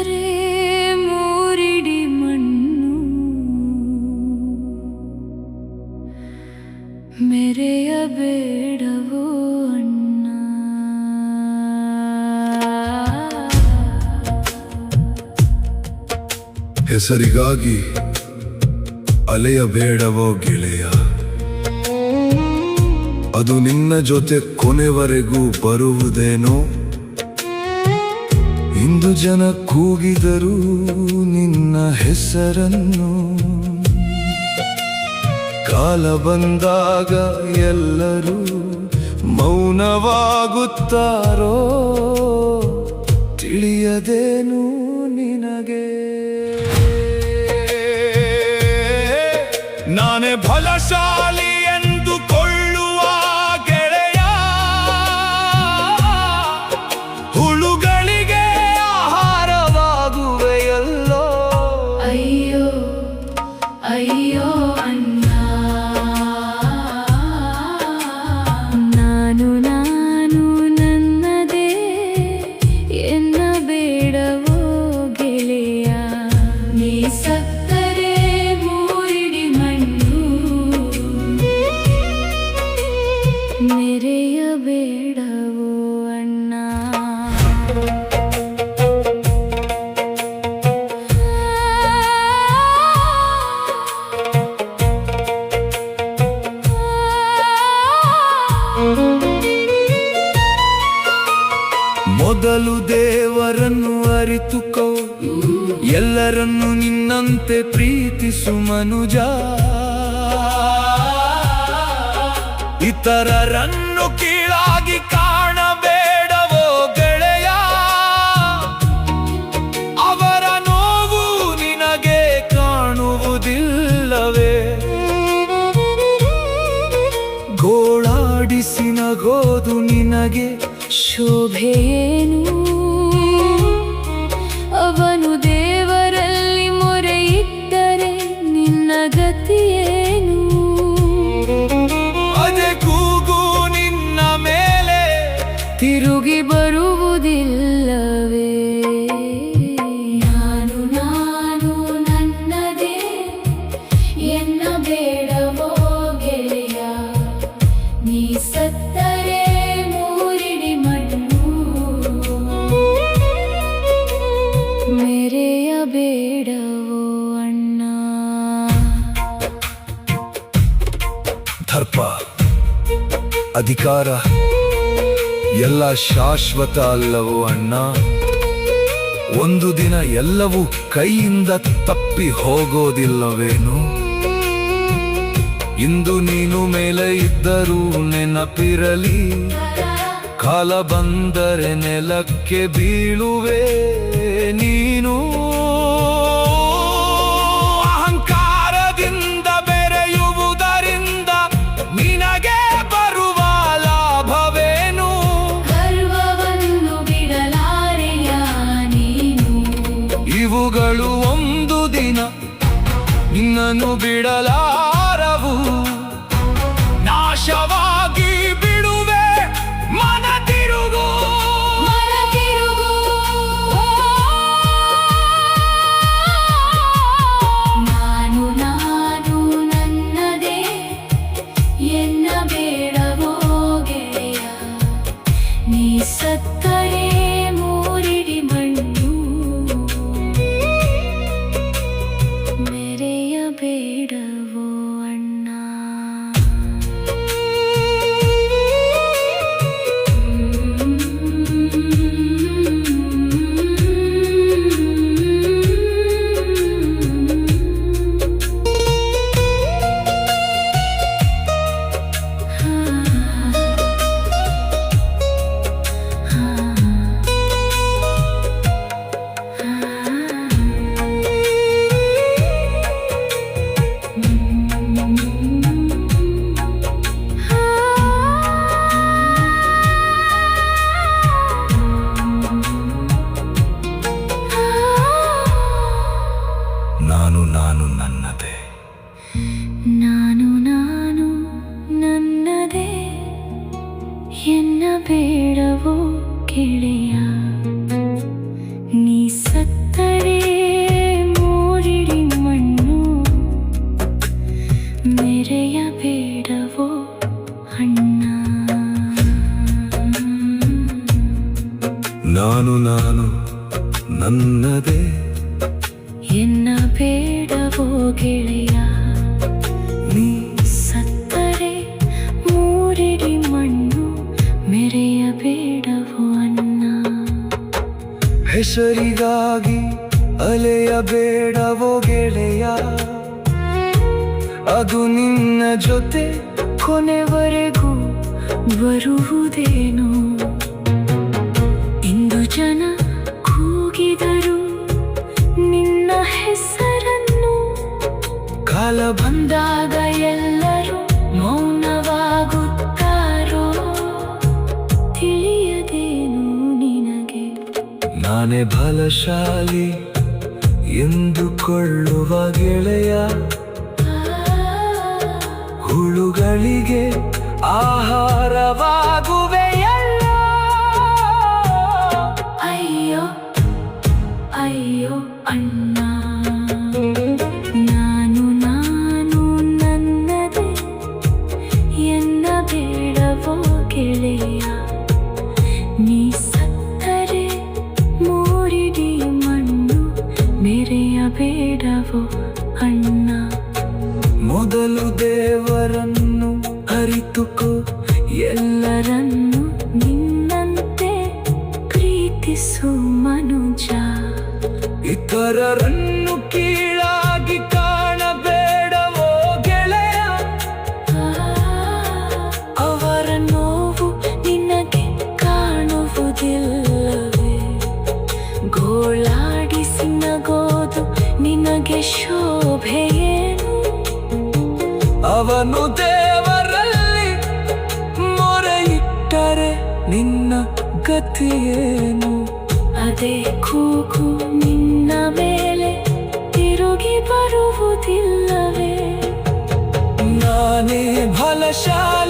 ಸತ್ತರೆ ಮೂರಿಡಿ ಮಣ್ಣು ಮೆರೆಯಬೇಡವೋ ಅಣ್ಣ. ಹೆಸರಿಗಾಗಿ ಅಲೆಯಬೇಡವೋ ಗೆಳೆಯ, ಅದು ನಿನ್ನ ಜೊತೆ ಕೊನೆವರೆಗೂ ಬರುವುದೇನೋ. ಇಂದು ಜನ ಕೂಗಿದರು ನಿನ್ನ ಹೆಸರನ್ನು, ಕಾಲ ಬಂದಾಗ ಎಲ್ಲರೂ ಮೌನವಾಗುತ್ತಾರೋ ತಿಳಿಯದೇನು ನಿನಗೆ. ನಾನೇ ಬಲಶಾಲಿ ಎಂದುಕೊಳ್ಳುವ ಗೆಳೆಯ, ಹುಳುಗಳಿಗೆ ಆಹಾರವಾಗುವೆಯಲ್ಲೋ. ಅಯ್ಯೋ ಅಯ್ಯೋ ಅಣ್ಣ, ನಾನು ನನ್ನದೇ ಎನ್ನಬೇಡವೋ ಗೆಳೆಯ. ನೀ ಸತ್ತರೆ ಮೂರಿಡಿ ಮಣ್ಣು ಮೆರೆಯಬೇಡವೋ ಅಣ್ಣ. ಮೊದಲು ದೇವರನ್ನು ಅರಿತುಕೋ, ಎಲ್ಲರನ್ನು ನಿನ್ನಂತೆ ಪ್ರೀತಿಸು ಮನುಜ. ಇತರರನ್ನು ಕೀಳಾಗಿ ಕಾಣಬೇಡವೋ ಗೆಳೆಯ, ಅವರ ನೋವು ನಿನಗೆ ಕಾಣುವುದಿಲ್ಲವೇ. ಗೋಳಾಡಿಸಿ ನಗೋದು ನಿನಗೆ ಶೋಭೆಯೇನು, ಅವನು ದೇವರಲ್ಲಿ ಮೊರೆಯಿಟ್ಟರೆ ನಿನ್ನ ಗತಿಯೇನು. ಅದೇ ಕೂಗು ನಿನ್ನ ಮೇಲೆ ತಿರುಗಿ ಬರುವುದಿಲ್ಲವೇ. ನಾನು ನನ್ನದೇ ಎನ್ನಬೇಡವೋ ಗೆಳೆಯ. ನೀ ಸತ್ತರೆ ಮೂರಿಡಿ ಮಣ್ಣು ಮೆರೆಯಬೇಡವೋ ಅಣ್ಣ. ದರ್ಪ, ಅಧಿಕಾರ ಎಲ್ಲ ಶಾಶ್ವತ ಅಲ್ಲವೋ ಅಣ್ಣ. ಒಂದು ದಿನ ಎಲ್ಲವೂ ಕೈಯಿಂದ ತಪ್ಪಿ ಹೋಗೋದಿಲ್ಲವೇನು. ಇಂದು ನೀನು ಮೇಲೆ ಇದ್ದರೂ ನೆನಪಿರಲಿ, ಕಾಲ ಬಂದರೆ ನೆಲಕ್ಕೆ ಬೀಳುವೆ ನೀನು. ಅಹಂಕಾರದಿಂದ ಬೆರೆಯುವುದರಿಂದ ನಿನಗೆ ಬರುವ ಲಾಭವೇನು. ಗರ್ವವನ್ನು ಬಿಡಲಾರೆಯ ನೀನು, ಇವುಗಳು ಒಂದು ದಿನ ನಿನ್ನನ್ನು ಬಿಡಲಾರವು. ನಾಶವಾಗಿ ಬಿಡುವೆ ಮನ ತಿರುಗು. ನಾನು ನನ್ನದೇ ಎನ್ನಬೇಡವೋ ಗೆಳೆಯ. ನೀ ಸತ್ತರೆ ಮೂರಿಡಿ ಮಣ್ಣು ಮೆರೆಯಬೇಡವೋ ಅಣ್ಣ. ನಿನ್ನದೇ ಎನ್ನ ಬೇಡವೋ ಗೆಳೆಯ ನೀ ಸತ್ತರೆ ಮೂರಿಡಿ ಮಣ್ಣು ಮೆರೆಯಬೇಡವೋ ಅನ್ನ ಹೆಸರಿಗಾಗಿ ಅಲೆಯಬೇಡವೋ ಗೆಳೆಯ ಅದು ನಿನ್ನ ಜೊತೆ ಕೊನೆವರೆಗೂ ಬರುವುದೇನು ಇಂದು ಜನ ಕೂಗಿದರು ನಿನ್ನ ಹೆಸರನ್ನು ಕಾಲ ಬಂದಾಗ ಎಲ್ಲರೂ ಮೌನವಾಗುತ್ತಾರೋ ತಿಳಿಯದೇನು ನಿನಗೆ ನಾನೇ ಬಲಶಾಲಿ ಎಂದುಕೊಳ್ಳುವ ಗೆಳೆಯ ಹುಳುಗಳಿಗೆ ಆಹಾರವಾಗುವೆಯಲ್ಲ ಅಯ್ಯೋ ಅಯ್ಯೋ ಅಣ್ಣ ನಾನು ನನ್ನದೇ ಎನ್ನ ಬೇಡವೋ ಗೆಳೆಯ ನೀ ಸತ್ತರೆ ಮೂರಿಡಿ ಮಣ್ಣು ಮೆರೆಯಬೇಡವೋ ಅಣ್ಣ ಮೊದಲು ದೇವರನ್ನು ಅರಿತುಕೋ ಎಲ್ಲರನ್ನು ನಿನ್ನಂತೆ ಪ್ರೀತಿಸು ಮನುಜ ಇತರರನ್ನು ಕೀಳಾಗಿ ಕಾಣಬೇಡವೋ ಗೆಳೆಯ ಅವರ ನೋವು ನಿನಗೆ ಕಾಣುವುದಿಲ್ಲವೇ ಗೋಳಾಡಿಸಿ ನಗೋದು ನಿನಗೆ ಶೋಭೆಯೇನು ಅವನು ದೇವರಲ್ಲಿ ಮೊರೆ ಇಟ್ಟರೆ ನಿನ್ನ ಗತಿಯೇನು ಅದೇ ಕೂಗು ನಿನ್ನ ಮೇಲೆ ತಿರುಗಿ ಬರುವುದಿಲ್ಲವೇ ನಾನೇ ಬಲಶಾಲಿ